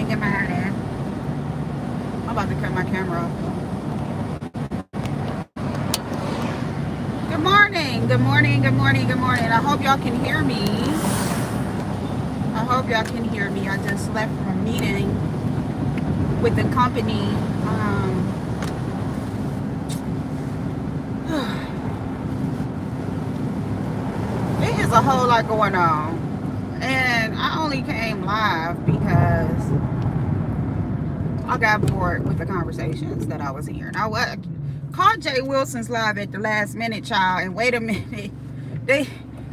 Good morning. I'm about to cut my camera off. Good morning. Good morning. Good morning. Good morning. I hope y'all can hear me. I hope y'all can hear me. I just left from a meeting with the company. There is a whole lot going on. And I only came live because I got bored with the conversations that I was hearing. I called Jay Wilson's live at the last minute, child, and wait a minute.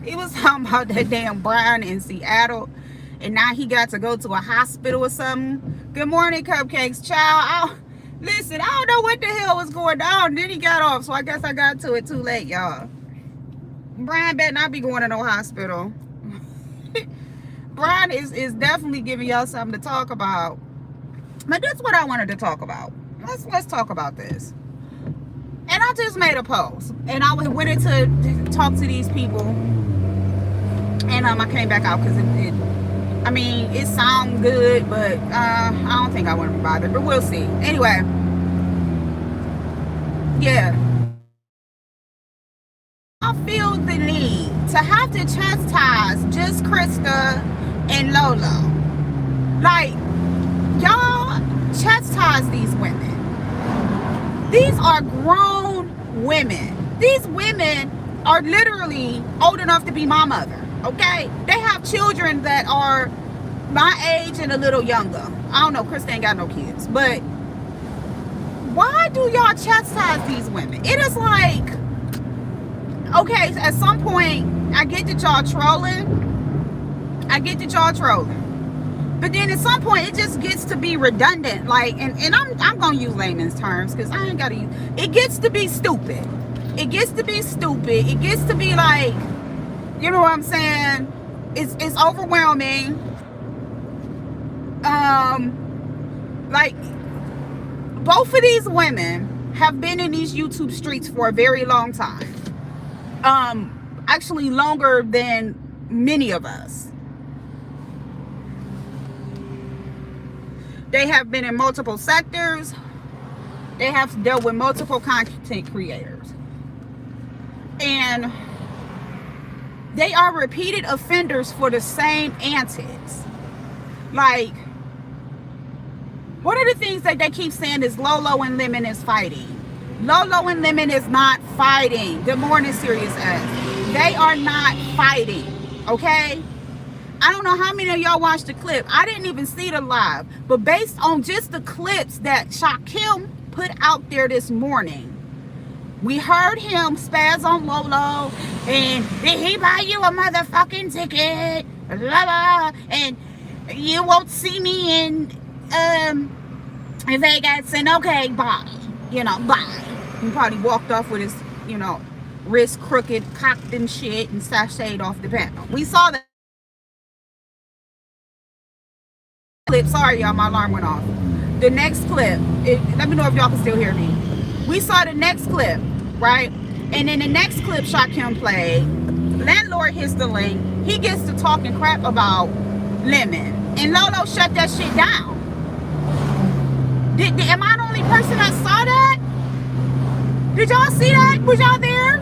He was talking about that damn Brian in Seattle, and now he got to go to a hospital or something. Good morning, Cupcakes, child. Listen, I don't know what the hell was going on. Then he got off, so I guess I got to it too late, y'all. Brian better not be going to no hospital. Brian is definitely giving y'all something to talk about. But that's what I wanted to talk about. Let's talk about this. And I just made a post, and I went in to talk to these people, and I came back out because it sounds good, but I don't think I want to be bothered, but we'll see. Anyway, yeah, I feel the need to have to chastise just Krista and Lolo. Like, y'all chastise these women. These are grown women. These women are literally old enough to be my mother, okay? They have children that are my age and a little younger. I don't know, Krista ain't got no kids, but why do y'all chastise these women? It is like, okay, at some point, I get that y'all trolling. But then at some point, it just gets to be redundant. Like, and I'm going to use layman's terms because I ain't got to use, it gets to be stupid. It gets to be stupid. It gets to be like, you know what I'm saying? It's overwhelming. Like, both of these women have been in these YouTube streets for a very long time. Actually longer than many of us. They have been in multiple sectors. They have dealt with multiple content creators. And they are repeated offenders for the same antics. Like, one of the things that they keep saying is Lolo and Lemon is fighting. Lolo and Lemon is not fighting. Good morning, Serious S. They are not fighting, okay? I don't know how many of y'all watched the clip. I didn't even see the live. But based on just the clips that Shaquille put out there this morning, we heard him spaz on Lolo. And did he buy you a motherfucking ticket? Blah, blah, and you won't see me in Vegas. And okay, bye. Bye. He probably walked off with his, wrist crooked, cocked and shit, and sashayed off the panel. We saw that clip. Sorry, y'all, my alarm went off. The next clip, let me know if y'all can still hear me. We saw the next clip, right? And then the next clip Shaquille played, landlord hits the link. He gets to talking crap about Lemon. And Lolo shut that shit down. Am I the only person that saw that? Did y'all see that? Was y'all there?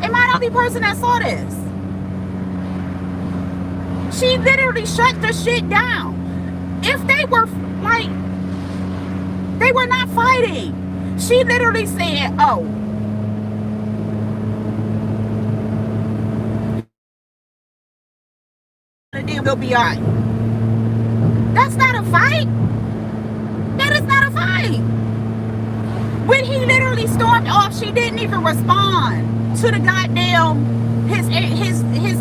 Am I the only person that saw this? She literally shut the shit down. If they were, like, they were not fighting. She literally said, oh, then we'll be all right. That's not a fight. That is not a fight. When he literally stormed off, she didn't even respond to the goddamn his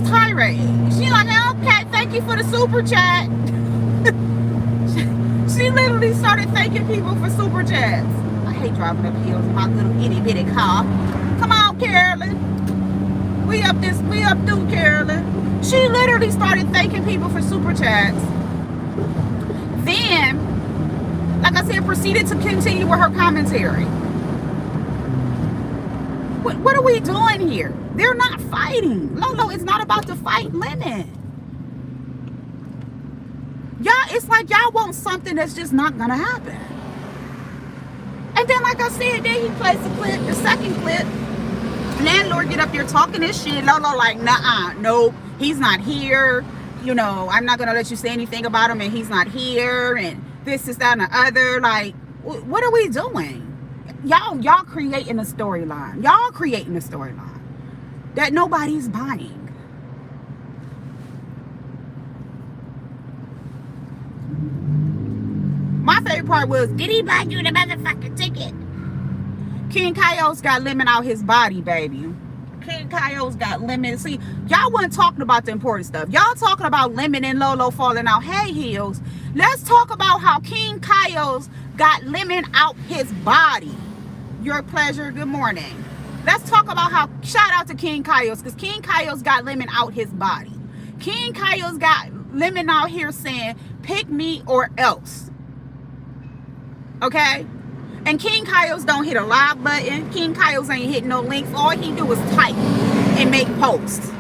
tirade. She like, okay, thank you for the super chat. She literally started thanking people for super chats. I hate driving up hills in my little itty bitty car. Come on, Carolyn. We up through, Carolyn. She literally started thanking people for super chats. Then, like I said, proceeded to continue with her commentary. What are we doing here? They're not fighting. Lolo is not about to fight Lemon. it's like y'all want something that's just not gonna happen. And then, like I said, then he plays the clip, the second clip. Landlord get up there talking this shit. Lolo like, nah, no, he's not here. You know, I'm not gonna let you say anything about him, and he's not here, and this is that and the other. Like, what are we doing? Y'all creating a storyline. Y'all creating a storyline that nobody's buying. My favorite part was, did he buy you the motherfucking ticket? King Coyote's got lemon out his body, baby. King Coyote's got lemon. See, y'all wasn't talking about the important stuff. Y'all talking about Lemon and Lolo falling out hay heels. Let's talk about how King Coyote's got lemon out his body. Your pleasure. Good morning. Let's talk about how, shout out to King Coyote's, because King Coyote's got lemon out his body. King Coyote's got lemon out here saying, pick me or else. Okay? And King Coyotes don't hit a live button. King Coyotes ain't hitting no links. All he do is type and make posts.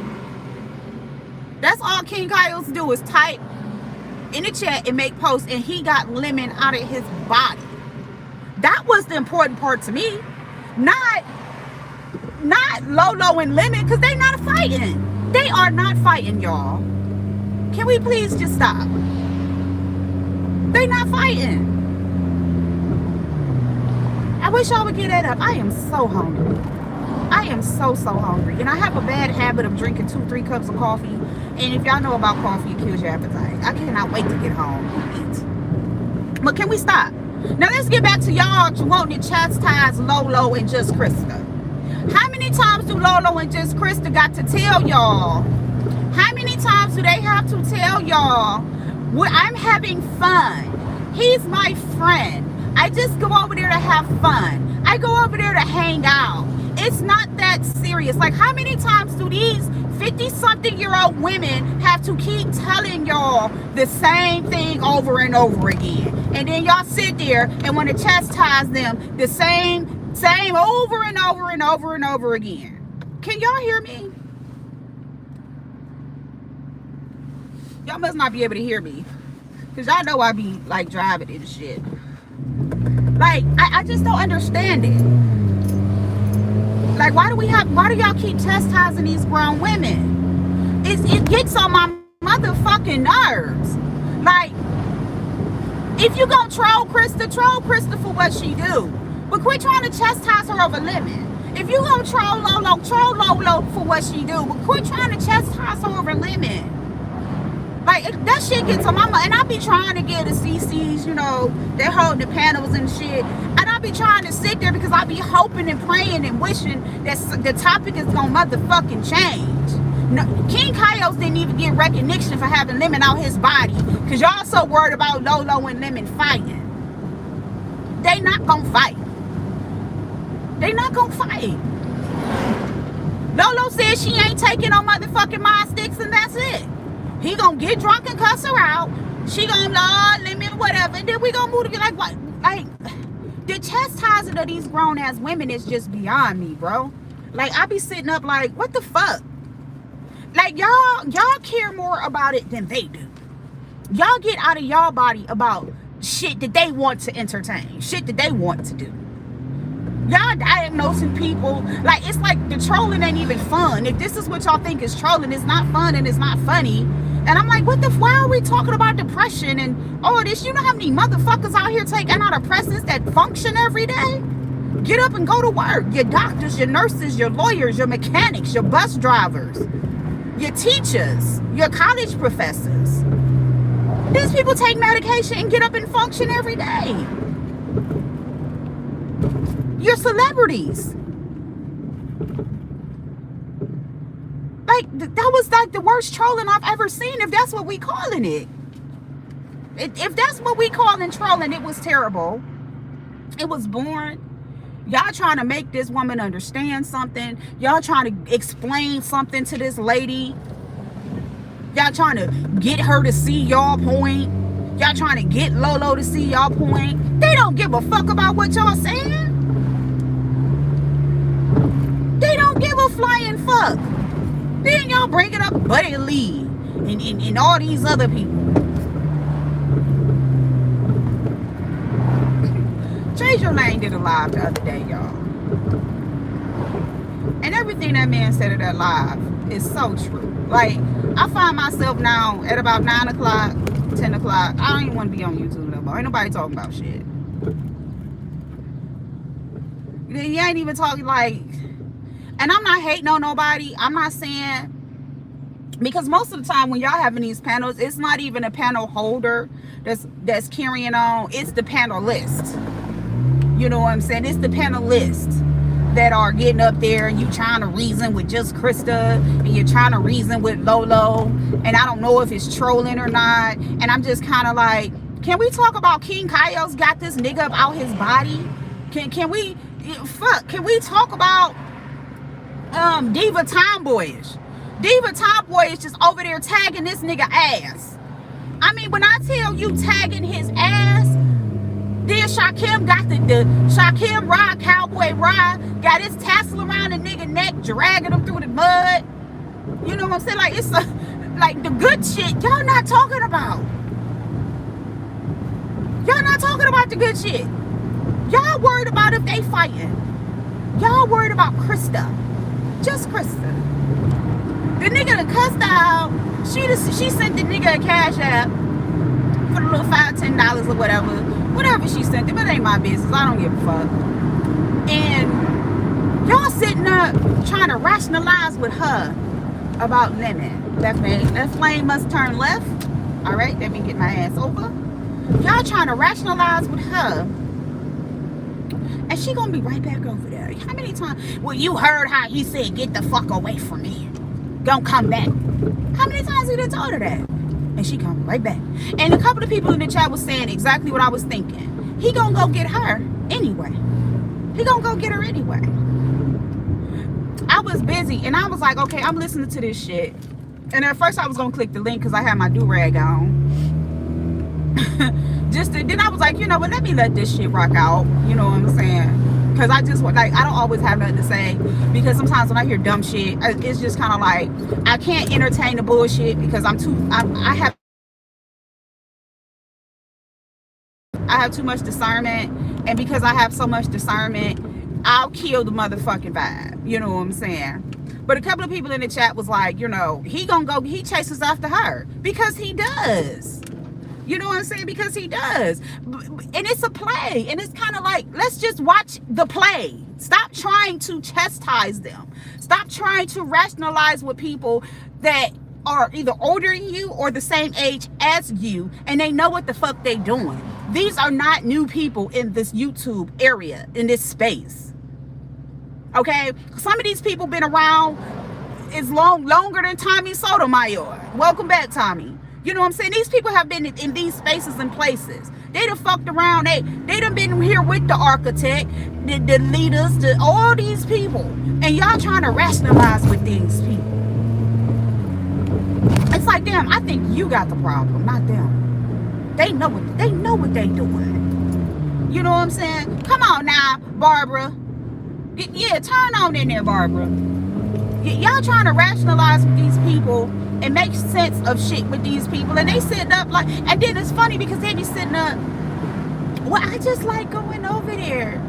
That's all King Coyotes do, is type in the chat and make posts. And he got lemon out of his body. That was the important part to me. Not Lolo and Lemon, because they not fighting. They are not fighting, y'all. Can we please just stop? They not fighting. I wish y'all would get that up. I am so hungry. I am so hungry. And I have a bad habit of drinking 2-3 cups of coffee. And if y'all know about coffee, it kills your appetite. I cannot wait to get home and eat. But can we stop? Now let's get back to y'all wanting to chastise Lolo and Just Krista. How many times do Lolo and Just Krista got to tell y'all? How many times do they have to tell y'all, well, I'm having fun. He's my friend. I just go over there to have fun. I go over there to hang out. It's not that serious. Like, how many times do these 50-something-year-old women have to keep telling y'all the same thing over and over again? And then y'all sit there and want to chastise them the same over and over and over and over again. Can y'all hear me? Y'all must not be able to hear me, because y'all know I be like driving and shit. Like, I just don't understand it. Like, why do y'all keep chastising these grown women? It gets on my motherfucking nerves. Like, if you gonna troll Krista for what she do. But quit trying to chastise her over Lemon. If you gonna troll Lolo for what she do. But quit trying to chastise her over Lemon. Like, that shit gets on my mind. And I be trying to get the CCs, you know, they're holding the panels and shit. And I be trying to sit there because I be hoping and praying and wishing that the topic is gonna motherfucking change. No, King Coyotes didn't even get recognition for having Lemon out his body, because y'all so worried about Lolo and Lemon fighting. They not gonna fight. They not gonna fight. Lolo said she ain't taking no motherfucking mind sticks, and that's it. He gonna get drunk and cuss her out. She gonna Lemon, whatever. And then we gonna move to get like what? Like, the chastising of these grown ass women is just beyond me, bro. Like, I be sitting up like, what the fuck? Like, y'all care more about it than they do. Y'all get out of y'all body about shit that they want to entertain, shit that they want to do. Y'all diagnosing people. Like, it's like the trolling ain't even fun. If this is what y'all think is trolling, it's not fun and it's not funny. And I'm like, why are we talking about depression and all this? You know how many motherfuckers out here take antidepressants that function every day? Get up and go to work. Your doctors, your nurses, your lawyers, your mechanics, your bus drivers, your teachers, your college professors. These people take medication and get up and function every day. Your celebrities. Like, that was like the worst trolling I've ever seen, if that's what we calling it. If that's what we calling trolling, it was terrible. It was boring. Y'all trying to make this woman understand something. Y'all trying to explain something to this lady. Y'all trying to get her to see y'all point. Y'all trying to get Lolo to see y'all point. They don't give a fuck about what y'all saying. They don't give a flying fuck. Then y'all bring it up Buddy Lee and all these other people. Tasia Lane did a live the other day, y'all. And everything that man said at that live is so true. Like, I find myself now at about 9 o'clock, 10 o'clock. I don't even want to be on YouTube no more. Ain't nobody talking about shit. You ain't even talking like, and I'm not hating on nobody. I'm not saying, because most of the time when y'all having these panels, it's not even a panel holder that's carrying on. It's the panelist. You know what I'm saying? It's the panelists that are getting up there, and you trying to reason with just Krista, and you're trying to reason with Lolo, and I don't know if it's trolling or not. And I'm just kind of like, can we talk about King Coyote's got this nigga up out his body? Can we talk about Diva Tomboyish? Diva Tomboyish just over there tagging this nigga ass. I mean, when I tell you tagging his ass, then Shakim got the Shakim Rod, Cowboy Rod, got his tassel around the nigga neck, dragging him through the mud. You know what I'm saying? Like, it's like the good shit y'all not talking about. Y'all not talking about the good shit. Y'all worried about if they fighting. Y'all worried about Krista. Just Krista. The nigga done cussed out. She sent the nigga a cash app for the little $5, $10 or whatever. Whatever she sent him, it ain't my business. I don't give a fuck. And y'all sitting up trying to rationalize with her about lemon. That flame must turn left. All right, let me get my ass over. Y'all trying to rationalize with her, and she gonna be right back over there. How many times? Well, you heard how he said, "Get the fuck away from me. Don't come back." How many times he done told her that? And she come right back. And a couple of people in the chat was saying exactly what I was thinking. He gonna go get her anyway. He gonna go get her anyway. I was busy, and I was like, okay, I'm listening to this shit. And at first I was gonna click the link because I had my do-rag on. Then I was like, you know what, let me let this shit rock out. You know what I'm saying? Because I just, like, I don't always have nothing to say. Because sometimes when I hear dumb shit, it's just kind of like, I can't entertain the bullshit because I have too much discernment. And because I have so much discernment, I'll kill the motherfucking vibe. You know what I'm saying? But a couple of people in the chat was like, you know, he chases after her. Because he does. You know what I'm saying? Because he does. And it's a play. And it's kind of like, let's just watch the play. Stop trying to chastise them. Stop trying to rationalize with people that are either older than you or the same age as you, and they know what the fuck they doing. These are not new people in this YouTube area, in this space. Okay? Some of these people been around longer than Tommy Sotomayor. Welcome back, Tommy. You know what I'm saying? These people have been in these spaces and places. They done fucked around. They done been here with the architect, the leaders, all these people. And y'all trying to rationalize with these people. It's like, damn, I think you got the problem, not them. They know what they doing. You know what I'm saying? Come on now, Barbara. Yeah, turn on in there, Barbara. Y'all trying to rationalize with these people and make sense of shit with these people, and they sitting up like, and then it's funny because they be sitting up, well, I just like going over there,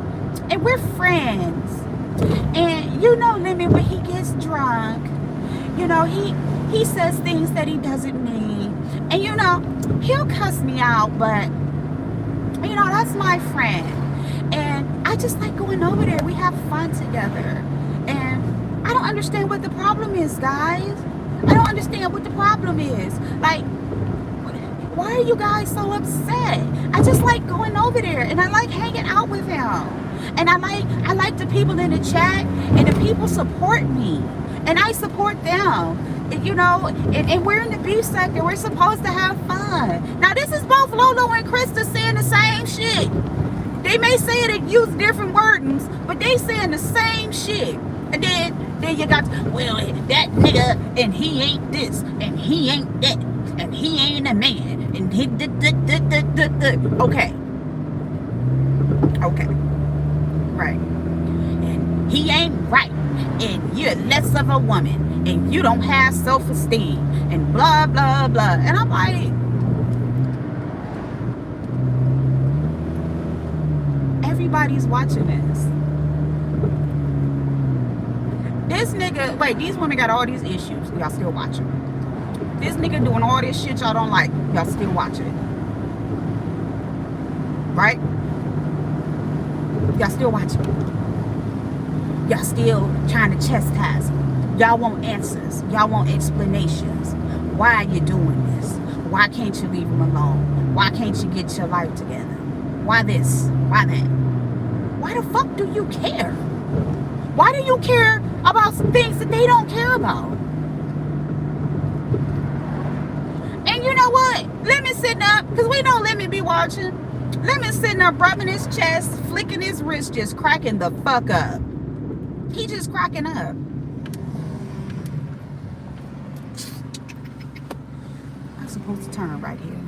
and we're friends, and you know, Lemon, when he gets drunk, you know, he says things that he doesn't mean, and you know, he'll cuss me out, but you know, that's my friend, and I just like going over there. We have fun together, and I don't understand what the problem is, guys. I don't understand what the problem is. Like, why are you guys so upset? I just like going over there, and I like hanging out with him, and I like the people in the chat, and the people support me, and I support them. And, you know, and we're in the beef sector. We're supposed to have fun. Now, this is both Lolo and Krista saying the same shit. They may say it and use different wordings, but they saying the same shit. And then you got, well, that nigga, and he ain't this, and he ain't that, and he ain't a man, and he okay, right, and he ain't right, and you're less of a woman, and you don't have self-esteem, and blah blah blah. And I'm like, nobody's watching this. This nigga, wait, these women got all these issues. Y'all still watching. This nigga doing all this shit y'all don't like. Y'all still watching it. Right? Y'all still watching it. Y'all still trying to chastise him. Y'all want answers. Y'all want explanations. Why are you doing this? Why can't you leave him alone? Why can't you get your life together? Why this? Why that? Why the fuck do you care? Why do you care about things that they don't care about? And you know what? Lemon sitting up, because we know Lemon be watching. Lemon sitting up, rubbing his chest, flicking his wrist, just cracking the fuck up. He just cracking up. I'm supposed to turn right here.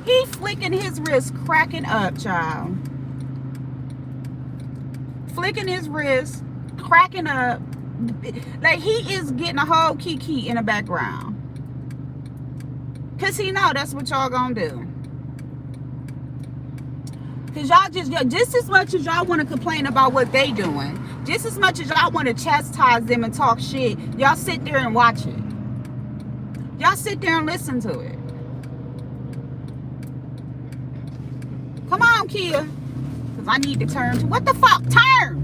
He flicking his wrist, cracking up, child. Flicking his wrist, cracking up. Like he is getting a whole kiki in the background. Cause he know that's what y'all gonna do. Cause y'all just as much as y'all want to complain about what they doing, just as much as y'all want to chastise them and talk shit, y'all sit there and watch it. Y'all sit there and listen to it. Come on, Kia. Cause I need to turn to what the fuck? Turn!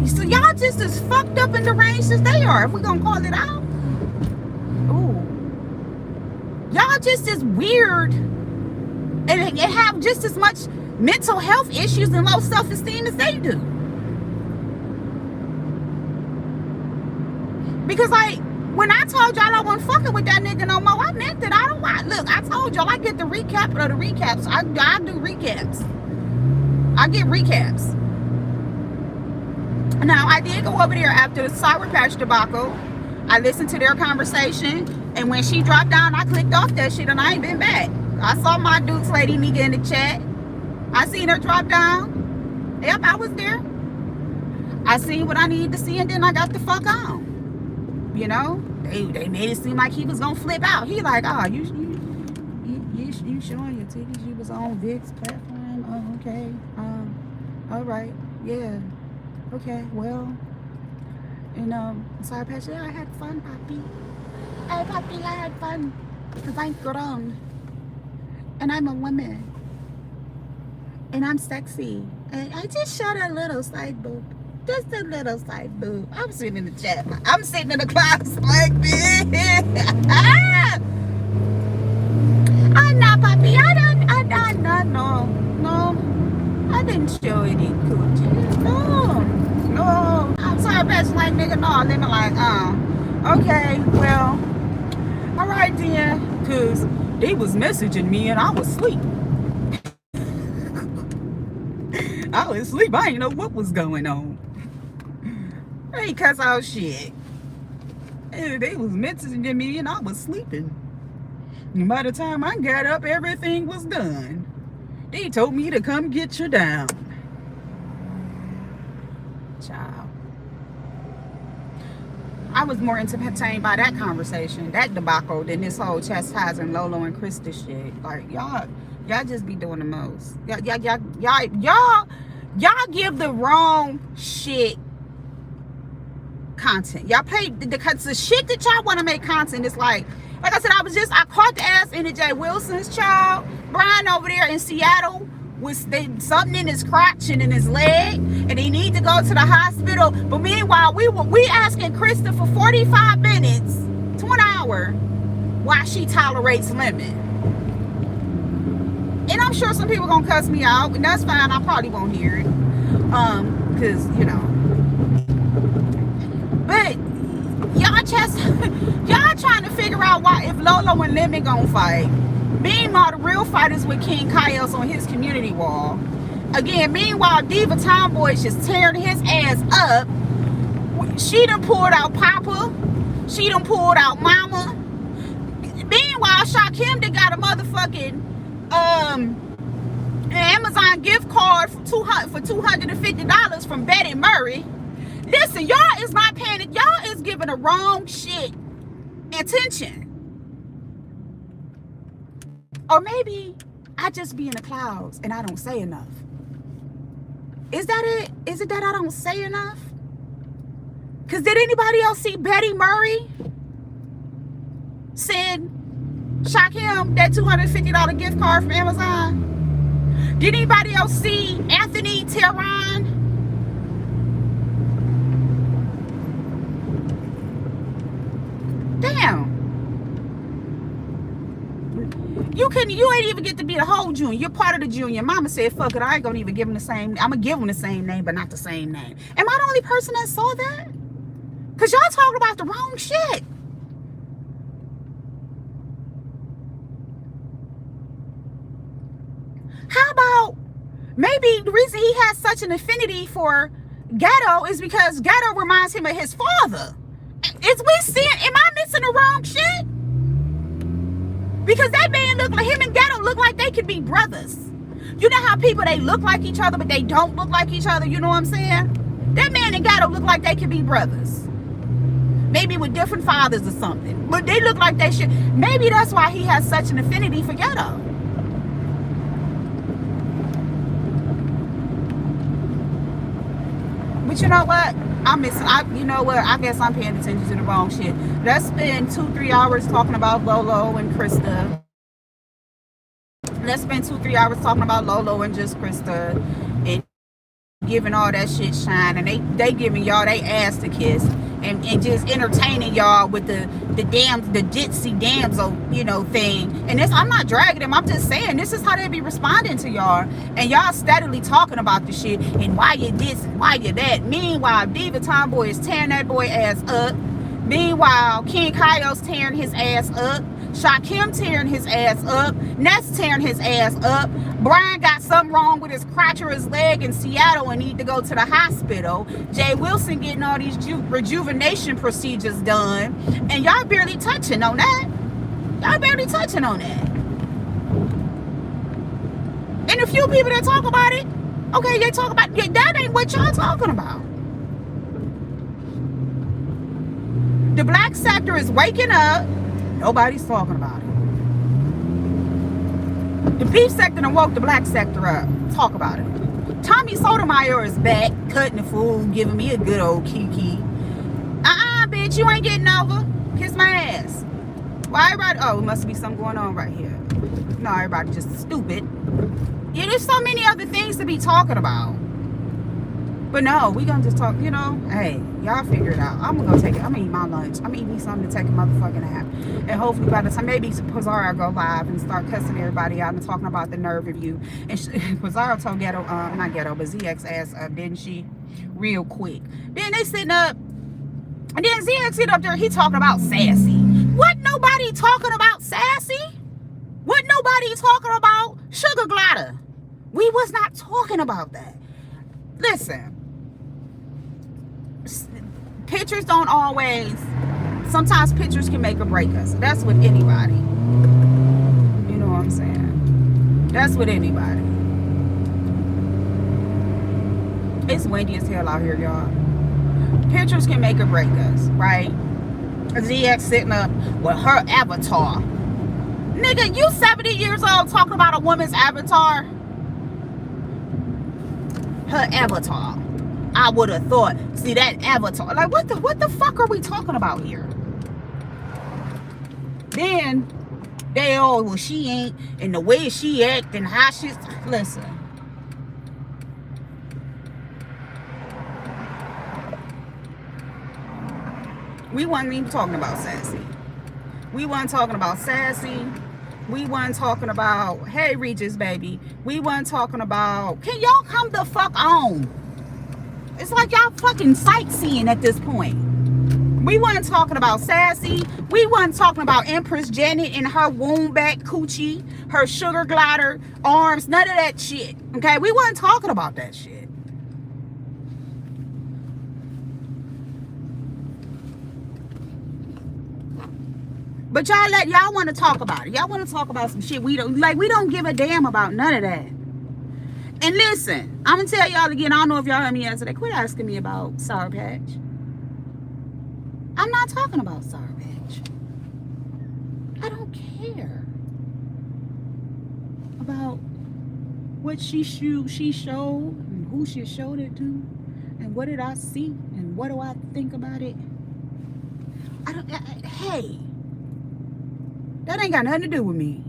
So y'all just as fucked up and deranged as they are, if we gonna call it out. Ooh. Y'all just as weird and have just as much mental health issues and low self-esteem as they do. Because like, when I told y'all I wasn't fucking with that nigga no more, I meant that. I don't want. Look, I told y'all I get the recap of the recaps. I do recaps. I get recaps. Now, I did go over there after the Sour Patch debacle. I listened to their conversation, and when she dropped down, I clicked off that shit, and I ain't been back. I saw my Dukes lady nigga in the chat. I seen her drop down. Yep, I was there. I seen what I needed to see, and then I got the fuck on. You know, they made it seem like he was gonna flip out. He like, oh, you showing your titties? You was on Vic's platform? Oh, okay. All right, yeah. Okay, well, Sour Patch, I had fun, Papi. Hey, Papi, I had fun. Because I'm grown. And I'm a woman. And I'm sexy. And I just shot a little side boob. Just a little side boob. I'm sitting in the chat. I'm sitting in the class like this. I'm not, Papi. No. I didn't show any coochie. No. I'm sorry, Patch like nigga. No, they be like, okay, well, all right then, cause they was messaging me and I was asleep. I was asleep. I didn't know what was going on. Hey, cuss out shit. They was messaging me and I was sleeping. And by the time I got up, everything was done. They told me to come get you down. Child. I was more entertained by that conversation, that debacle, than this whole chastising Lolo and Krista shit. Like, y'all just be doing the most. Y'all give the wrong shit content. Y'all play the shit that y'all want to make content. It's like I said, I caught the ass in the Jay Wilson's child. Brian over there in Seattle with something in his crotch and in his leg, and he need to go to the hospital. But meanwhile, we asking Krista for 45 minutes to an hour why she tolerates Lemon. And I'm sure some people gonna cuss me out, and that's fine. I probably won't hear it, cause But y'all trying to figure out why if Lolo and Lemon gonna fight. Meanwhile, the real fight is with King Kyle's on his community wall. Again, meanwhile, Diva Tomboy is just tearing his ass up. She done pulled out Papa. She done pulled out Mama. Meanwhile, Shakim done got a motherfucking Amazon gift card for $250 from Betty Murray. Listen, y'all is not paying it. Y'all is giving the wrong shit attention. Or maybe I just be in the clouds and I don't say enough. Is that it? Is it that I don't say enough? Because did anybody else see Betty Murray send Shaquem that $250 gift card from Amazon? Did anybody else see Anthony Tehran? Damn. You ain't even get to be the whole junior. You're part of the junior. Mama said, fuck it, I ain't gonna even give him the same. I'm gonna give him the same name, but not the same name. Am I the only person that saw that? Because y'all talking about the wrong shit. How about maybe the reason he has such an affinity for Ghetto is because Ghetto reminds him of his father. Is we seeing, am I missing the wrong shit? Because that man look like, him and Ghetto look like they could be brothers. You know how people, they look like each other, but they don't look like each other? You know what I'm saying? That man and Ghetto look like they could be brothers. Maybe with different fathers or something. But they look like they should. Maybe that's why he has such an affinity for Ghetto. But you know what? I'm missing. You know what? I guess I'm paying attention to the wrong shit. Let's spend 2-3 hours talking about Lolo and Krista. Let's spend 2-3 hours talking about Lolo and just Krista and giving all that shit shine. And they giving y'all they ass to kiss and just entertaining y'all with the ditzy damsel, you know, thing. And this, I'm not dragging them. I'm just saying this is how they be responding to y'all. And y'all steadily talking about the shit and why you this and why you that. Meanwhile, Diva Tomboy is tearing that boy ass up. Meanwhile, King Kaio's tearing his ass up. Shaquem tearing his ass up. Ness tearing his ass up. Brian got something wrong with his crotch or his leg in Seattle and need to go to the hospital. Jay Wilson getting all these rejuvenation procedures done. And y'all barely touching on that. Y'all barely touching on that. And a few people that talk about it, okay, they talk about it. That ain't what y'all talking about. The black sector is waking up. Nobody's talking about it. The beef sector done woke the black sector up. Talk about it. Tommy Sotomayor is back, cutting the food, giving me a good old kiki. Bitch, you ain't getting over. Kiss my ass. Why everybody? Oh, it must be something going on right here. No, everybody just stupid. Yeah, there's so many other things to be talking about. But no, we gonna just talk, you know, hey, y'all figure it out. I'm gonna go take it. I'm gonna eat my lunch. I'm gonna eat me something to take a motherfucking nap. And hopefully by the time, maybe Pizarro go live and start cussing everybody out and talking about the nerve of you. And Pizarro told Ghetto, not Ghetto, but ZX ass up, didn't she? Real quick. Then they sitting up, and then ZX sitting up there, he talking about sassy. What nobody talking about sassy? What nobody talking about sugar glider? We was not talking about that. Listen. Pictures don't always, sometimes pictures can make or break us. That's with anybody. You know what I'm saying? That's with anybody. It's windy as hell out here, y'all. Pictures can make or break us, right? ZX sitting up with her avatar. Nigga, you 70 years old talking about a woman's avatar? Her avatar. I would have thought, see that avatar, like what the fuck are we talking about here? Then they all, well, she ain't, and the way she act and how she's, listen. We wasn't even talking about sassy. We wasn't talking about sassy. We wasn't talking about, hey Regis baby. We wasn't talking about, can y'all come the fuck on? It's like y'all fucking sightseeing at this point. We weren't talking about sassy. We weren't talking about Empress Janet and her womb back coochie, her sugar glider arms, none of that shit. Okay, we weren't talking about that shit. But y'all want to talk about it. Y'all want to talk about some shit we don't give a damn about none of that. And listen, I'm going to tell y'all again, I don't know if y'all heard me yesterday. Quit asking me about Sour Patch. I'm not talking about Sour Patch. I don't care. about what she showed and who she showed it to and what did I see and what do I think about it. Hey, that ain't got nothing to do with me.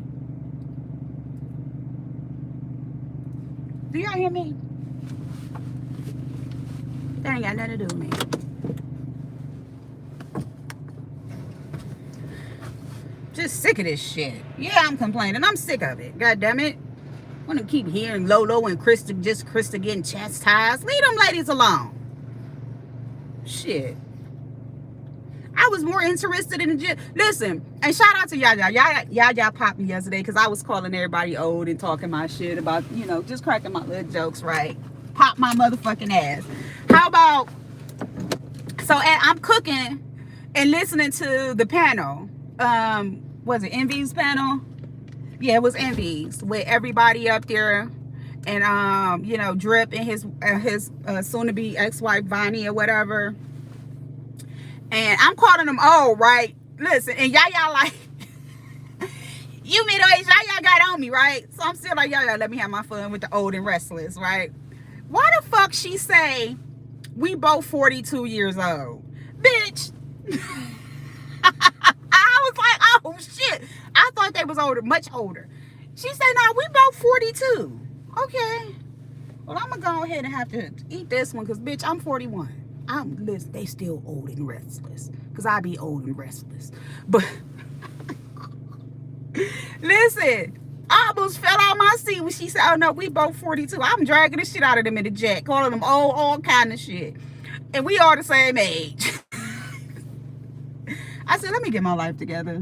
Do y'all hear me? That ain't got nothing to do with me. Just sick of this shit. Yeah, I'm complaining. I'm sick of it. God damn it. I want to keep hearing Lolo and Krista getting chastised. Leave them ladies alone. Shit. I was more interested in the gym. Listen, and shout out to Yaya. Yaya popped me yesterday because I was calling everybody old and talking my shit about, just cracking my little jokes, right? Pop my motherfucking ass. How about, so I'm cooking and listening to the panel. Was it Envy's panel? Yeah, it was Envy's with everybody up there. And, Drip and his soon-to-be ex-wife, Vonnie or whatever. And I'm calling them old, right? Listen, and Yaya like, you middle age, Yaya got on me, right? So I'm still like, Yaya, let me have my fun with the old and restless, right? Why the fuck she say we both 42 years old? Bitch. I was like, oh shit. I thought they was older, much older. She said, no, we both 42. Okay. Well, I'm gonna go ahead and have to eat this one because, bitch, I'm 41. Listen, they still old and restless because I be old and restless. But listen, I almost fell out my seat when she said, oh no, we both 42. I'm dragging the shit out of them in the jet, calling them old, all kind of shit. And we all the same age. I said, let me get my life together.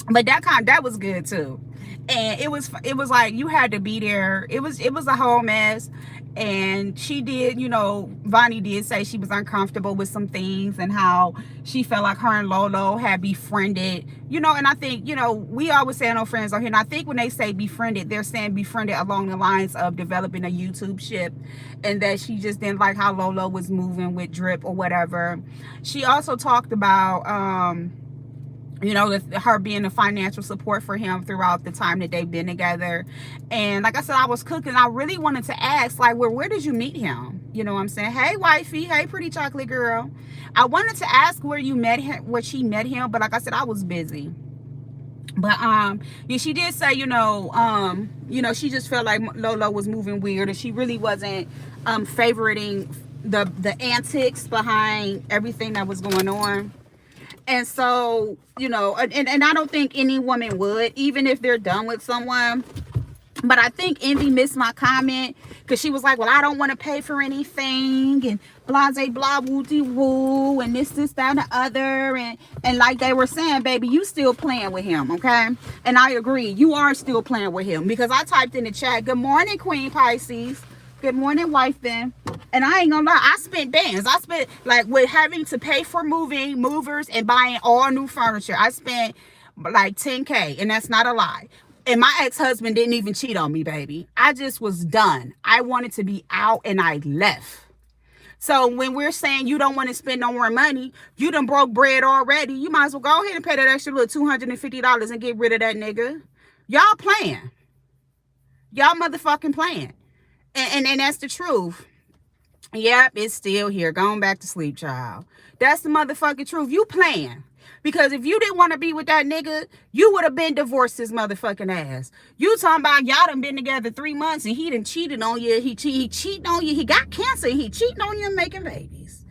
But that was good too. And it was like you had to be there. It was a whole mess. And she did, Vonnie did say she was uncomfortable with some things and how she felt like her and Lolo had befriended, and I think, we always say no friends on here. And I think when they say befriended, they're saying befriended along the lines of developing a YouTube ship, and that she just didn't like how Lolo was moving with Drip or whatever. She also talked about, her being a financial support for him throughout the time that they've been together. And like I said, I was cooking. I really wanted to ask, like, where did you meet him? You know what I'm saying? Hey, wifey. Hey, pretty chocolate girl. I wanted to ask where you met him, where she met him, but like I said, I was busy. But yeah, she did say, she just felt like Lolo was moving weird, and she really wasn't favoriting the antics behind everything that was going on. And so, and I don't think any woman would, even if they're done with someone. But I think Envy missed my comment because she was like, well, I don't want to pay for anything and blase blah woo-dee woo and this, that, and the other. And like they were saying, baby, you still playing with him, okay? And I agree. You are still playing with him because I typed in the chat, good morning, Queen Pisces. Good morning, wife Ben. And I ain't gonna lie, I spent bands. I spent, like, with having to pay for movers and buying all new furniture. I spent like 10K, and that's not a lie. And my ex-husband didn't even cheat on me, baby. I just was done. I wanted to be out, and I left. So when we're saying you don't want to spend no more money, you done broke bread already. You might as well go ahead and pay that extra little $250 and get rid of that nigga. Y'all playing. Y'all motherfucking playing. And that's the truth. Yep, it's still here. Going back to sleep, child. That's the motherfucking truth. You playing. Because if you didn't want to be with that nigga, you would have been divorced his motherfucking ass. You talking about y'all done been together 3 months and he done cheated on you. He cheating on you. He got cancer and he cheating on you and making babies.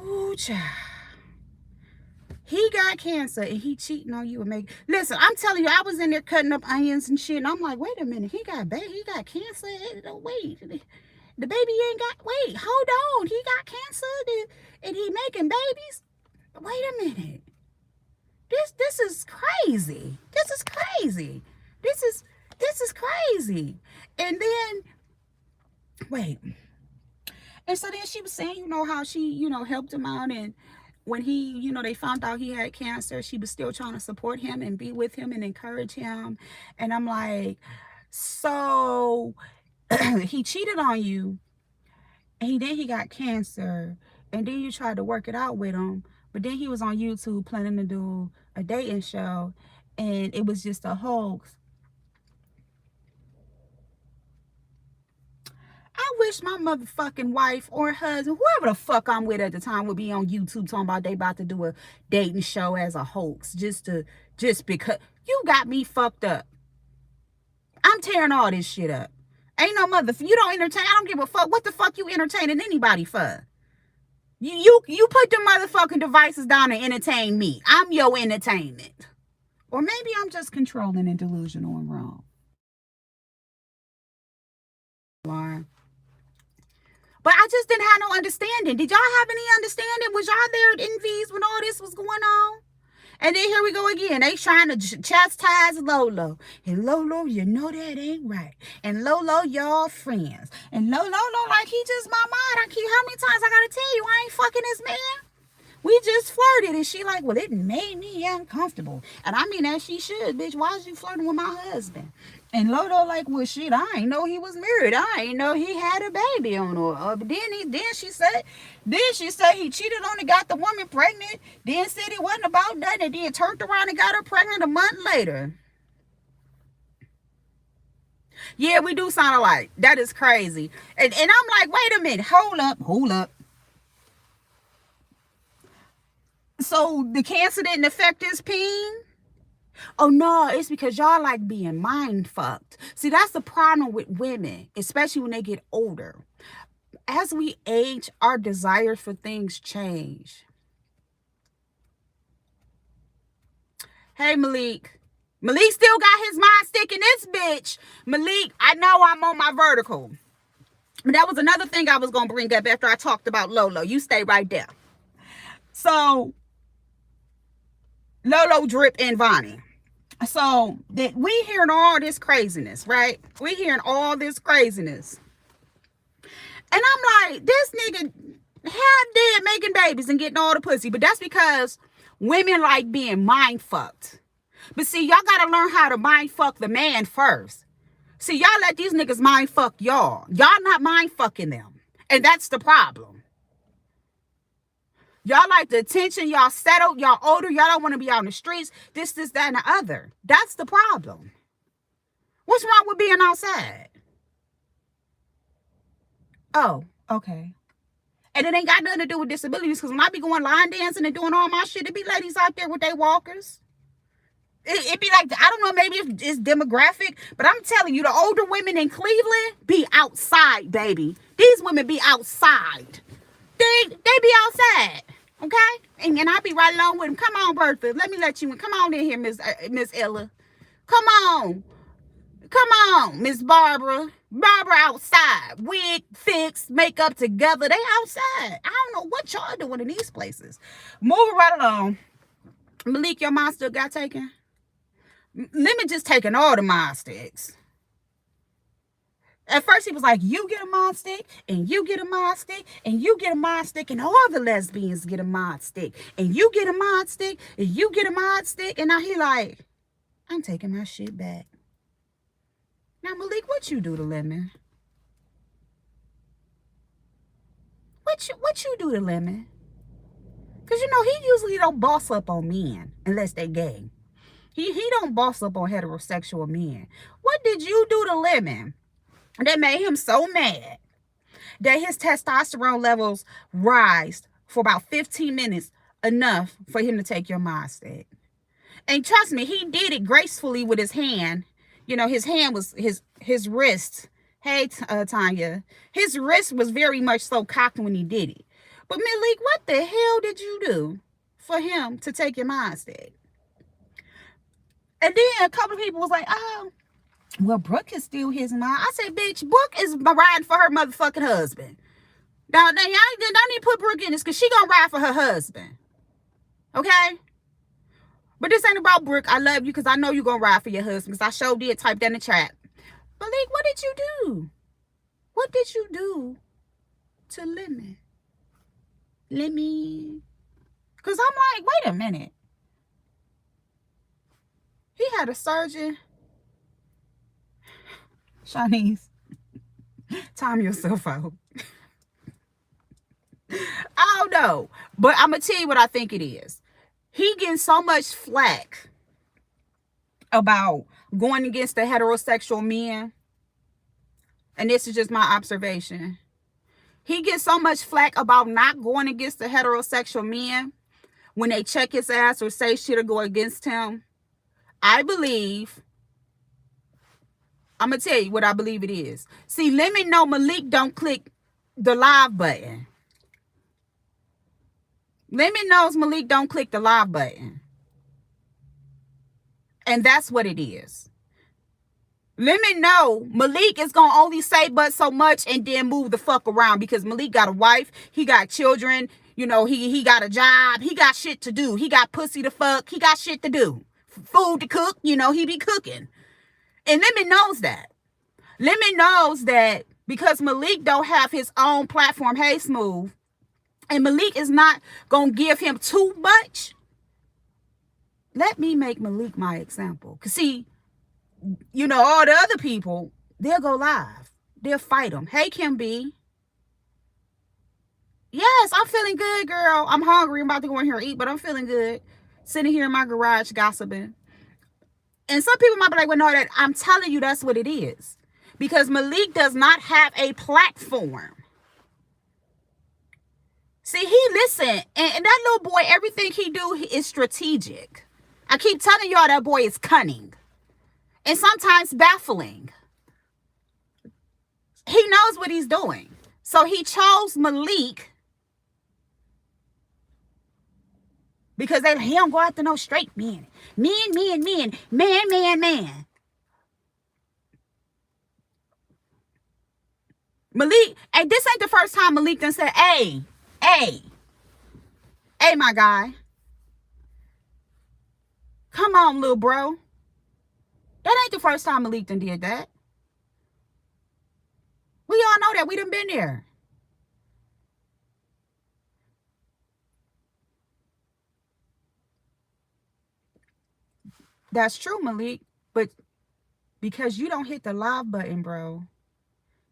Ooh, child. He got cancer and he cheating on you and making... Listen, I'm telling you, I was in there cutting up onions and shit. And I'm like, wait a minute. He got cancer. Wait. The baby ain't got... Wait, hold on. He got cancer and he making babies? Wait a minute. This is crazy. This is crazy. This is crazy. And then, wait. And so then she was saying, how she, helped him out. And when he, they found out he had cancer, she was still trying to support him and be with him and encourage him. And I'm like, so he cheated on you. And then he got cancer. And then you tried to work it out with him. But then he was on YouTube planning to do a dating show, and it was just a hoax. I wish my motherfucking wife or husband, whoever the fuck I'm with at the time, would be on YouTube talking about they about to do a dating show as a hoax just because you got me fucked up. I'm tearing all this shit up. Ain't no you don't entertain. I don't give a fuck. What the fuck you entertaining anybody for? You put the motherfucking devices down and entertain me. I'm your entertainment. Or maybe I'm just controlling and delusional and wrong. But I just didn't have no understanding. Did y'all have any understanding? Was y'all there at Envy's when all this was going on? And then here we go again. They trying to chastise Lolo. And Lolo, you know that ain't right. And Lolo, y'all friends. And Lolo, like he just my mind. How many times I gotta tell you I ain't fucking this man? We just flirted. And she like, well, it made me uncomfortable. And I mean, as she should, bitch. Why is you flirting with my husband? And Lolo like, well, shit, I ain't know he was married. I ain't know he had a baby on her. But then she said he cheated on and got the woman pregnant. Then said it wasn't about that. And then turned around and got her pregnant a month later. Yeah, we do sound alike. That is crazy. And I'm like, wait a minute. Hold up. So the cancer didn't affect his peen? Oh no, it's because y'all like being mind fucked. See, that's the problem with women, especially when they get older. As we age, our desires for things change. Hey, Malik. Malik still got his mind sticking this bitch. Malik, I know I'm on my vertical. But that was another thing I was going to bring up after I talked about Lolo. You stay right there. So, Lolo, Drip, and Vonnie. So that we hearing all this craziness, right? We hearing all this craziness. And I'm like, this nigga half dead making babies and getting all the pussy. But that's because women like being mind fucked. But see, y'all gotta learn how to mind fuck the man first. See, y'all let these niggas mind fuck y'all. Y'all not mind fucking them. And that's the problem. Y'all like the attention, y'all settled, y'all older, y'all don't want to be out in the streets, this, that, and the other. That's the problem. What's wrong with being outside? Oh, okay. And it ain't got nothing to do with disabilities, because when I be going line dancing and doing all my shit, it be ladies out there with their walkers. It be like, I don't know, maybe it's demographic, but I'm telling you, the older women in Cleveland be outside, baby. These women be outside. They be outside, okay? And I be right along with them. Come on, Bertha. Let me let you in. Come on in here, Miss Ella. Come on, Miss Barbara. Barbara outside. Wig fixed, makeup together. They outside. I don't know what y'all doing in these places. Moving right along. Malik, your mom still got taken? Let me just taking all the mod sticks. At first, he was like, you get a mod stick, and you get a mod stick, and you get a mod stick, and all the lesbians get a mod stick, and you get a mod stick, and you get a mod stick. And now he like, I'm taking my shit back. Now, Malik, what you do to Lemon? What you do to Lemon? Because, you know, he usually don't boss up on men unless they gay. He don't boss up on heterosexual men. What did you do to Lemon that made him so mad that his testosterone levels rise for about 15 minutes, enough for him to take your mod stick? And trust me, he did it gracefully with his hand. You know, his hand was his wrist. Hey, Tanya, his wrist was very much so cocked when he did it. But Malik, what the hell did you do for him to take your mod stick? And then a couple of people was like, oh, well, Brooke is still his mom. I said, bitch, Brooke is riding for her motherfucking husband. Now, y'all don't need to put Brooke in this, because she gonna ride for her husband. Okay? But this ain't about Brooke. I love you because I know you gonna ride for your husband, because I sure did type that in the chat. Malik, what did you do? What did you do to Lemon? Because I'm like, wait a minute. He had a surgeon. Shanice, time yourself out. I don't know. But I'm going to tell you what I think it is. He getting so much flack about going against the heterosexual men. and this is just my observation. He gets so much flack about not going against the heterosexual men when they check his ass or say shit or go against him. I believe, I'm going to tell you what I believe it is. See, let me know Malik don't click the live button. Let me know Malik don't click the live button. And that's what it is. Let me know Malik is going to only say but so much and then move the fuck around, because Malik got a wife. He got children. You know, he got a job. He got shit to do. He got pussy to fuck. He got shit to do. Food to cook. You know, he be cooking. And Lemon knows that. Lemon knows that because Malik don't have his own platform, Hey Smooth, and Malik is not going to give him too much. Let me make Malik my example. Because see, you know, all the other people, they'll go live. They'll fight them. Hey, Kim B. Yes, I'm feeling good, girl. I'm hungry. I'm about to go in here and eat, but I'm feeling good. Sitting here in my garage gossiping. And some people might be like, well, no, that I'm telling you that's what it is. Because Malik does not have a platform. See, he listen, and that little boy, everything he do is strategic. I keep telling y'all that boy is cunning. And sometimes baffling. He knows what he's doing. So he chose Malik because he don't go after no straight men. Men. Man. Malik, hey, this ain't the first time Malik done said, hey, my guy. Come on, little bro. That ain't the first time Malik done did that. We all know that. We done been there. That's true, Malik. But because you don't hit the live button, bro,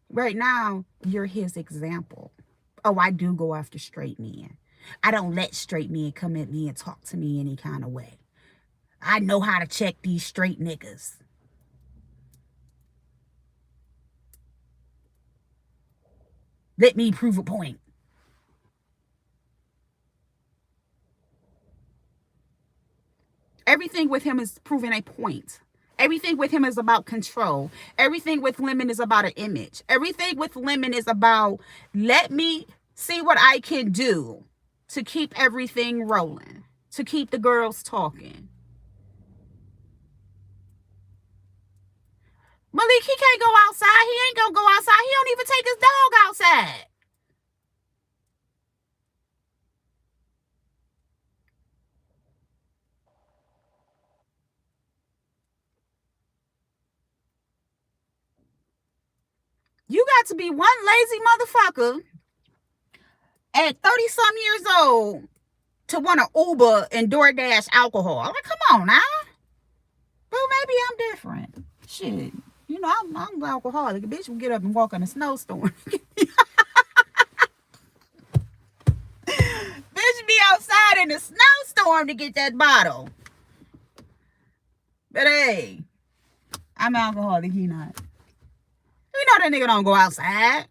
right now, you're his example. Oh, I do go after straight men. I don't let straight men come at me and talk to me any kind of way. I know how to check these straight niggas. Let me prove a point. Everything with him is proving a point. Everything with him is about control. Everything with Lemon is about an image. Everything with Lemon is about, let me see what I can do to keep everything rolling, to keep the girls talking. Malik, he can't go outside. He ain't gonna go outside. He don't even take his dog outside. You got to be one lazy motherfucker at 30-some years old to want to Uber and DoorDash alcohol. I'm like, come on now. Well, maybe I'm different. Shit. You know, I'm an alcoholic. A bitch will get up and walk in a snowstorm. Bitch be outside in a snowstorm to get that bottle. But hey, I'm an alcoholic. He not. You know that nigga don't go outside.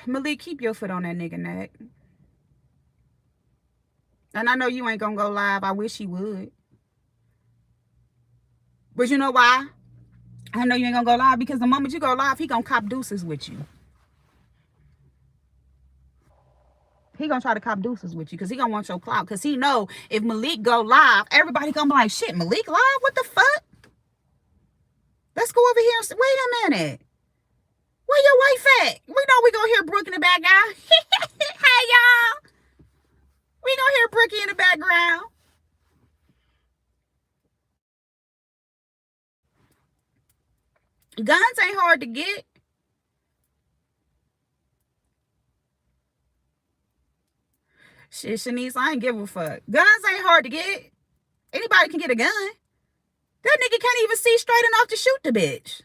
Malik, keep your foot on that nigga neck. And I know you ain't gonna go live. I wish he would. But you know why? I know you ain't gonna go live because the moment you go live, he gonna cop deuces with you. He gonna try to cop deuces with you because he gonna want your clout. Because he know if Malik go live, everybody gonna be like, shit, Malik live? What the fuck? Let's go over here. Wait a minute. Where your wife at? We know we gonna hear Brooke in the background. Hey, y'all. We gonna hear Brookie in the background. Guns ain't hard to get. Shit, Shanice, I ain't give a fuck. Guns ain't hard to get. Anybody can get a gun. That nigga can't even see straight enough to shoot the bitch.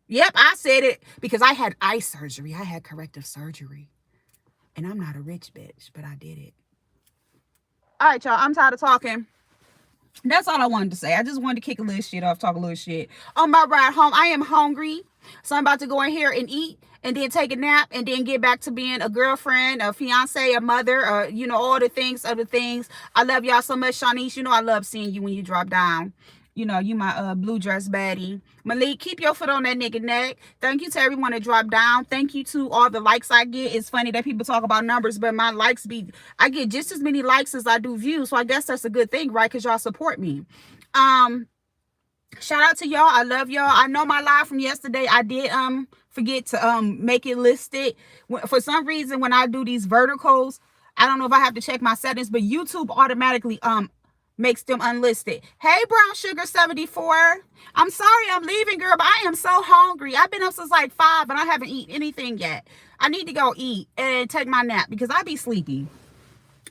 Yep, I said it because I had eye surgery. I had corrective surgery. And I'm not a rich bitch, but I did it. All right, y'all. I'm tired of talking. That's all I wanted to say. I just wanted to kick a little shit off, talk a little shit. On my ride home, I am hungry. So I'm about to go in here and eat and then take a nap and then get back to being a girlfriend, a fiance, a mother, you know, all the things, other things. I love y'all so much, Shanice. You know I love seeing you when you drop down. You know, you my blue dress baddie. Malik, keep your foot on that nigga neck. Thank you to everyone that dropped down. Thank you to all the likes I get. It's funny that people talk about numbers, but my likes I get just as many likes as I do views. So I guess that's a good thing, right? Because y'all support me. Shout out to y'all. I love y'all. I know my live from yesterday, I did forget to make it listed. For some reason, when I do these verticals, I don't know if I have to check my settings, but YouTube automatically makes them unlisted. Hey, Brown Sugar 74. I'm sorry I'm leaving, girl, but I am so hungry. I've been up since like 5 and I haven't eaten anything yet. I need to go eat and take my nap because I be sleepy.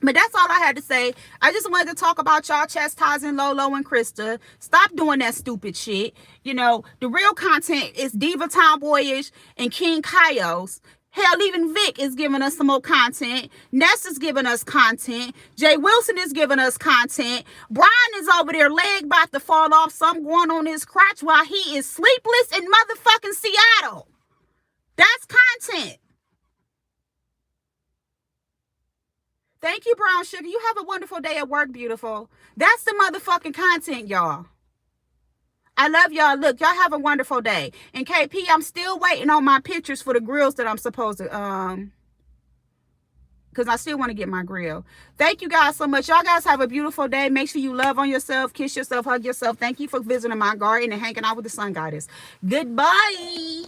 But that's all I had to say. I just wanted to talk about y'all chastising Lolo and Krista. Stop doing that stupid shit. You know, the real content is Diva Tomboyish and King Kaios. Hell, even Vic is giving us some more content. Ness is giving us content. Jay Wilson is giving us content. Brian is over there, leg about to fall off, some going on his crotch while he is sleepless in motherfucking Seattle. That's content. Thank you, Brown Sugar. You have a wonderful day at work, beautiful. That's the motherfucking content, y'all. I love y'all. Look, y'all have a wonderful day. And KP, I'm still waiting on my pictures for the grills that I'm supposed to, because I still want to get my grill. Thank you guys so much. Y'all guys have a beautiful day. Make sure you love on yourself, kiss yourself, hug yourself. Thank you for visiting my garden and hanging out with the Sun Goddess. Goodbye.